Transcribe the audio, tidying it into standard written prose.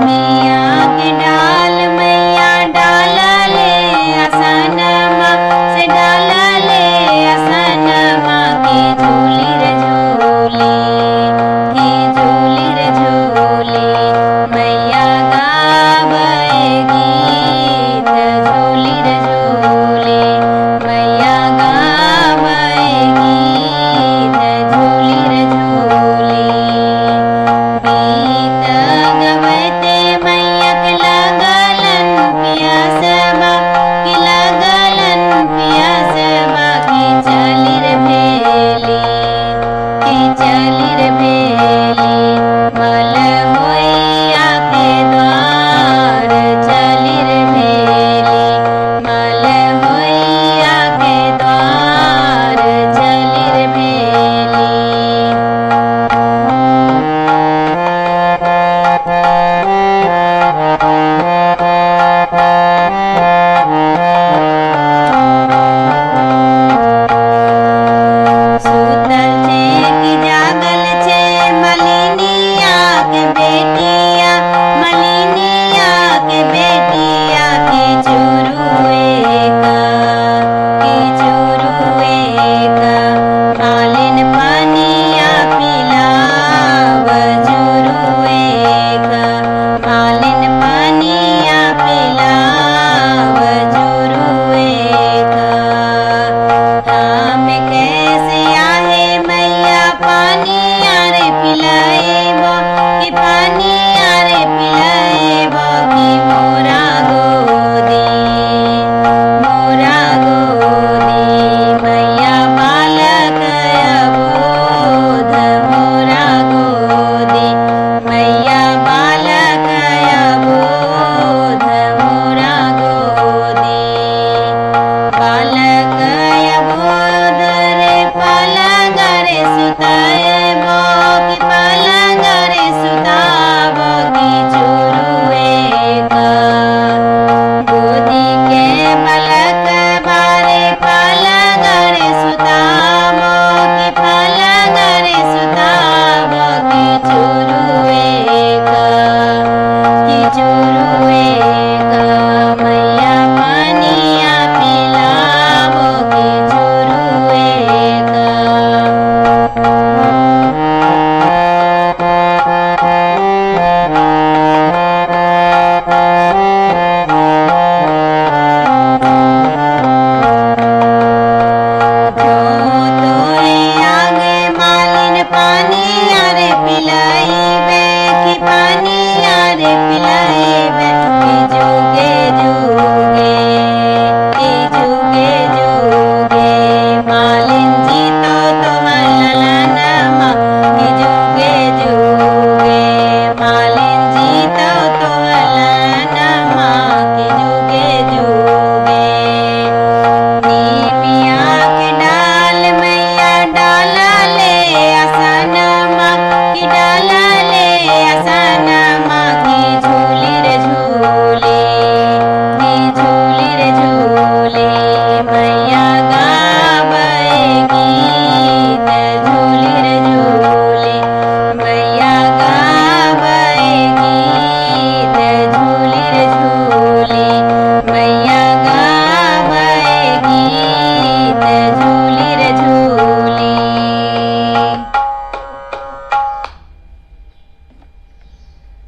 मिया के डाल मैया डाला ले आसनमा से डाला ले आसनमा की झूली रे झूली मैया गावे गीत झूली रे झूली मैया गावे गीत झूली रे झूली गीत गवते मैया के लगलन पियासबा की लगलन पियासबा की चली रे भेली मल होइया के द्वार चली रे भेली मल होइया के द्वार चली रे भेली सुतल छे कि जागल छे मलिनिया के बेटिया की चुरुए का मालिन पानिया पिलाव चुरुए का मालिन पानिया पिलाव चुरुए का हम कैसे आहे मैया पानी आरे पिलाएबो कि पानी आरे पिलाएबो कि मोरा गोदी मैया बालक अबोध मोरा गोदी मैया बालक अबोध मोरा गोदी बालक अबोध रे पलंग रे सुताएबो कि पलंग रे सुताबो कि चुरुए का गोदी के बालक बारे पलंग रे सुताबो कि पलंग रे सुताबो कि चुरुए का मैया पानिया पिलावो कि चुरुए का जो तोरे आगे मालिन पानी आरे पिलाइबे कि पानी आरे पिलाइबे कि जुगे मालिन जी तो ललनमा कि जुगे मालिन जी तो ललनमा कि जुगे मिया के डाल मैया डाला ले आसनमा कि डाला ले आसनमा की झूली रे झूली मैया गावे गीत झूली रे झूली मैया गावे गीत झूली रे झूली मैया गावे गीत